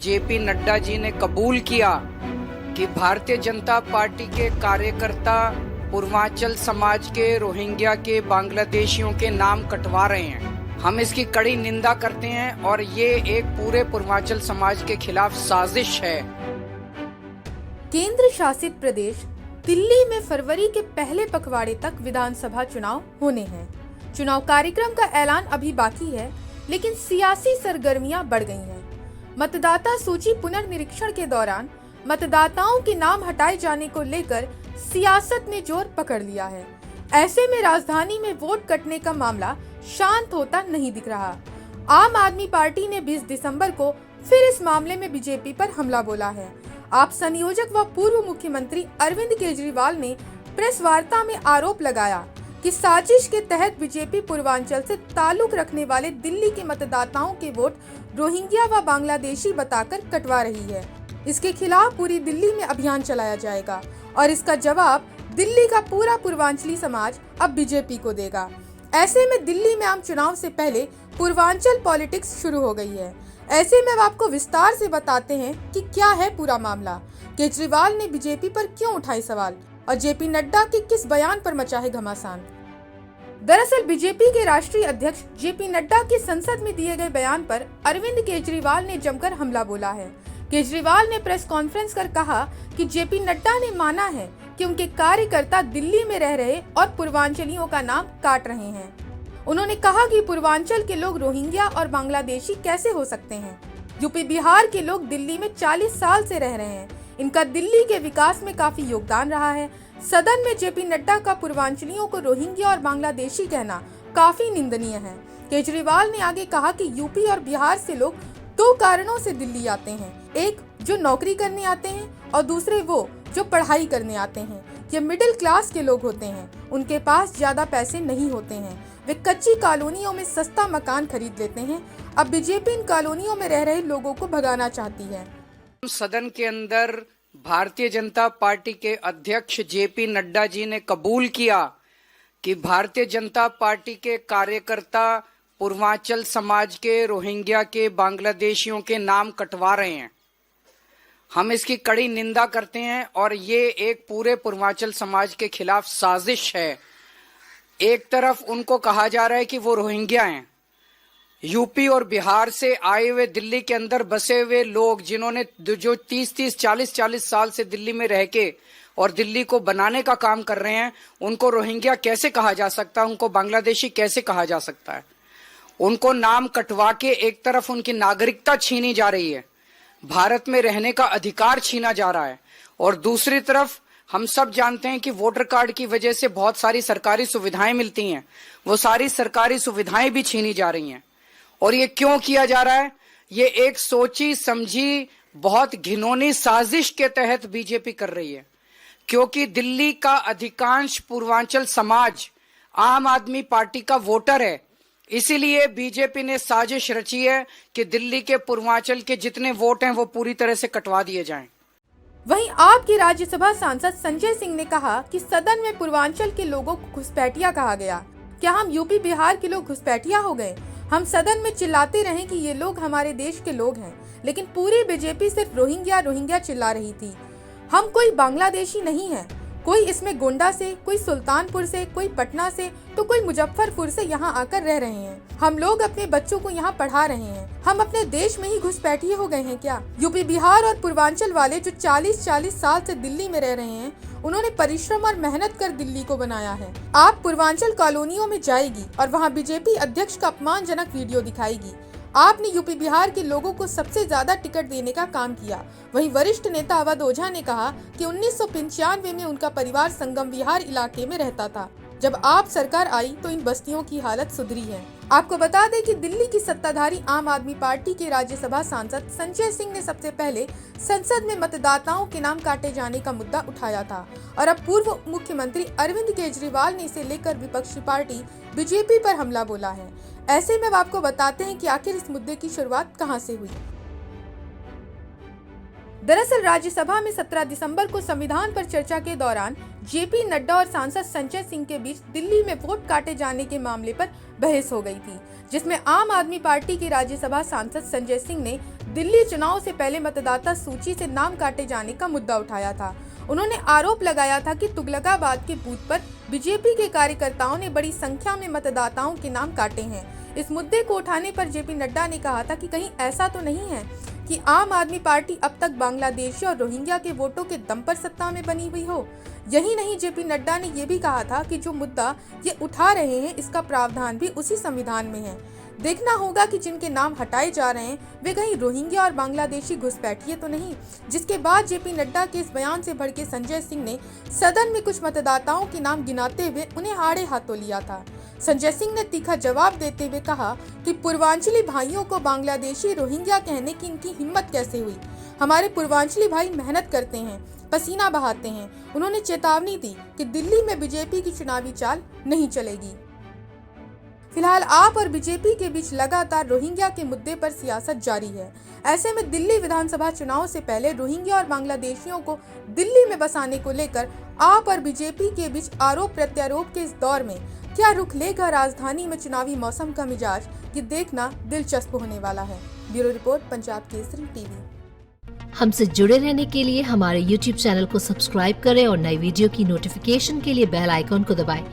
JP Nadda ji ने कबूल किया कि भारतीय जनता पार्टी के कार्यकर्ता पूर्वांचल समाज के, रोहिंग्या के, बांग्लादेशियों के नाम कटवा रहे हैं। हम इसकी कड़ी निंदा करते हैं और ये एक पूरे पूर्वांचल समाज के खिलाफ साजिश है। केंद्र शासित प्रदेश दिल्ली में फरवरी के पहले पखवाड़े तक विधानसभा चुनाव होने हैं। चुनाव कार्यक्रम का ऐलान अभी बाकी है, लेकिन सियासी सरगर्मियां बढ़ गई हैं। मतदाता सूची पुनर्निरीक्षण के दौरान मतदाताओं के नाम हटाए जाने को लेकर सियासत ने जोर पकड़ लिया है। ऐसे में राजधानी में वोट कटने का मामला शांत होता नहीं दिख रहा। आम आदमी पार्टी ने 20 दिसंबर को फिर इस मामले में बीजेपी पर हमला बोला है। आप संयोजक व पूर्व मुख्यमंत्री अरविंद केजरीवाल ने प्रेस वार्ता में आरोप लगाया कि साजिश के तहत बीजेपी पूर्वांचल से ताल्लुक रखने वाले दिल्ली के मतदाताओं के वोट रोहिंग्या व बांग्लादेशी बताकर कटवा रही है। इसके खिलाफ पूरी दिल्ली में अभियान चलाया जाएगा और इसका जवाब दिल्ली का पूरा पूर्वांचली समाज अब बीजेपी को देगा। ऐसे में दिल्ली में आम चुनाव से पहले पूर्वांचल पॉलिटिक्स शुरू हो गई है। ऐसे में अब आपको विस्तार से बताते हैं कि क्या है पूरा मामला, केजरीवाल ने बीजेपी पर क्यों उठाए सवाल और जेपी नड्डा के किस बयान पर मचा है घमासान। दरअसल बीजेपी के राष्ट्रीय अध्यक्ष जेपी नड्डा के संसद में दिए गए बयान पर अरविंद केजरीवाल ने जमकर हमला बोला है। केजरीवाल ने प्रेस कॉन्फ्रेंस कर कहा कि जेपी नड्डा ने माना है कि उनके कार्यकर्ता दिल्ली में रह रहे और पूर्वांचलियों का नाम काट रहे हैं। उन्होंने कहा कि पूर्वांचल के लोग रोहिंग्या और बांग्लादेशी कैसे हो सकते हैं। यूपी बिहार के लोग दिल्ली में 40 साल से रह रहे हैं। इनका दिल्ली के विकास में काफी योगदान रहा है। सदन में जेपी नड्डा का पूर्वांचलियों को रोहिंग्या और बांग्लादेशी कहना काफी निंदनीय है। केजरीवाल ने आगे कहा कि यूपी और बिहार से लोग 2 कारणों से दिल्ली आते हैं। एक, जो नौकरी करने आते हैं और दूसरे वो जो पढ़ाई करने आते हैं। ये मिडिल क्लास के लोग होते हैं, उनके पास ज्यादा पैसे नहीं होते हैं। वे कच्ची कॉलोनियों में सस्ता मकान खरीद लेते हैं। अब बीजेपी इन कॉलोनियों में रह रहे लोगों को भगाना चाहती है। सदन के अंदर भारतीय जनता पार्टी के अध्यक्ष जेपी नड्डा जी ने कबूल किया कि भारतीय जनता पार्टी के कार्यकर्ता पूर्वांचल समाज के, रोहिंग्या के, बांग्लादेशियों के नाम कटवा रहे हैं। हम इसकी कड़ी निंदा करते हैं और ये एक पूरे पूर्वांचल समाज के खिलाफ साजिश है। एक तरफ उनको कहा जा रहा है कि वो रोहिंग्या हैं। यूपी और बिहार से आए हुए दिल्ली के अंदर बसे हुए लोग, जिन्होंने जो 30-30, 40-40 साल से दिल्ली में रह के और दिल्ली को बनाने का काम कर रहे हैं, उनको रोहिंग्या कैसे कहा जा सकता है, उनको बांग्लादेशी कैसे कहा जा सकता है। उनको नाम कटवा के एक तरफ उनकी नागरिकता छीनी जा रही है, भारत में रहने का अधिकार छीना जा रहा है, और दूसरी तरफ हम सब जानते हैं कि वोटर कार्ड की वजह से बहुत सारी सरकारी सुविधाएं मिलती हैं, वो सारी सरकारी सुविधाएं भी छीनी जा रही हैं। और ये क्यों किया जा रहा है? ये एक सोची समझी बहुत घिनौनी साजिश के तहत बीजेपी कर रही है, क्योंकि दिल्ली का अधिकांश पूर्वांचल समाज आम आदमी पार्टी का वोटर है। इसीलिए बीजेपी ने साजिश रची है कि दिल्ली के पूर्वांचल के जितने वोट हैं वो पूरी तरह से कटवा दिए जाएं। वहीं आपके राज्यसभा सांसद संजय सिंह ने कहा कि सदन में पूर्वांचल के लोगों को घुसपैठिया कहा गया। क्या हम यूपी बिहार के लोग घुसपैठिया हो गए? हम सदन में चिल्लाते रहे कि ये लोग हमारे देश के लोग हैं, लेकिन पूरी बीजेपी सिर्फ रोहिंग्या रोहिंग्या चिल्ला रही थी। हम कोई बांग्लादेशी नहीं है। कोई इसमें गोंडा से, कोई सुल्तानपुर से, कोई पटना से, तो कोई मुजफ्फरपुर से यहाँ आकर रह रहे हैं। हम लोग अपने बच्चों को यहाँ पढ़ा रहे हैं। हम अपने देश में ही घुसपैठिए हो गए हैं क्या? यूपी बिहार और पूर्वांचल वाले जो 40-40 साल से दिल्ली में रह रहे हैं, उन्होंने परिश्रम और मेहनत कर दिल्ली को बनाया है। आप पूर्वांचल कॉलोनियों में जाएगी और वहाँ बीजेपी अध्यक्ष का अपमानजनक वीडियो दिखाएगी। आपने यूपी बिहार के लोगों को सबसे ज्यादा टिकट देने का काम किया। वहीं वरिष्ठ नेता अवध ओझा ने कहा कि 1995 में उनका परिवार संगम विहार इलाके में रहता था। जब आप सरकार आई तो इन बस्तियों की हालत सुधरी है। आपको बता दें कि दिल्ली की सत्ताधारी आम आदमी पार्टी के राज्यसभा सांसद संजय सिंह ने सबसे पहले संसद में मतदाताओं के नाम काटे जाने का मुद्दा उठाया था और अब पूर्व मुख्यमंत्री अरविंद केजरीवाल ने इसे लेकर विपक्षी पार्टी बीजेपी पर हमला बोला है। ऐसे में आपको बताते हैं कि आखिर इस मुद्दे की शुरुआत कहां से हुई। दरअसल राज्यसभा में 17 दिसंबर को संविधान पर चर्चा के दौरान जेपी नड्डा और सांसद संजय सिंह के बीच दिल्ली में वोट काटे जाने के मामले पर बहस हो गई थी, जिसमें आम आदमी पार्टी के राज्यसभा सांसद संजय सिंह ने दिल्ली चुनाव से पहले मतदाता सूची से नाम काटे जाने का मुद्दा उठाया था। उन्होंने आरोप लगाया था कि तुगलकाबाद के बूथ पर बीजेपी के कार्यकर्ताओं ने बड़ी संख्या में मतदाताओं के नाम काटे हैं। इस मुद्दे को उठाने पर जेपी नड्डा ने कहा था कि कहीं ऐसा तो नहीं है कि आम आदमी पार्टी अब तक बांग्लादेशी और रोहिंग्या के वोटों के दम पर सत्ता में बनी हुई हो। यही नहीं, जेपी नड्डा ने ये भी कहा था कि जो मुद्दा ये उठा रहे हैं इसका प्रावधान भी उसी संविधान में है। देखना होगा कि जिनके नाम हटाए जा रहे हैं वे कहीं रोहिंग्या और बांग्लादेशी घुसपैठिए तो नहीं। जिसके बाद जेपी नड्डा के इस बयान से भड़के संजय सिंह ने सदन में कुछ मतदाताओं के नाम गिनाते हुए उन्हें आड़े हाथों लिया था। संजय सिंह ने तीखा जवाब देते हुए कहा कि पूर्वांचली भाइयों को बांग्लादेशी रोहिंग्या कहने की इनकी हिम्मत कैसे हुई। हमारे पूर्वांचली भाई मेहनत करते हैं, पसीना बहाते हैं। उन्होंने चेतावनी दी कि दिल्ली में बीजेपी की चुनावी चाल नहीं चलेगी। फिलहाल आप और बीजेपी के बीच लगातार रोहिंग्या के मुद्दे पर सियासत जारी है। ऐसे में दिल्ली विधानसभा चुनाव से पहले रोहिंग्या और बांग्लादेशियों को दिल्ली में बसाने को लेकर आप और बीजेपी के बीच आरोप प्रत्यारोप के इस दौर में क्या रुख लेगा राजधानी में चुनावी मौसम का मिजाज, ये देखना दिलचस्प होने वाला है। Bureau report, Punjab Kesari TV. हमसे जुड़े रहने के लिए हमारे YouTube चैनल को सब्सक्राइब करें और नई वीडियो की नोटिफिकेशन के लिए बेल आइकॉन को दबाएं।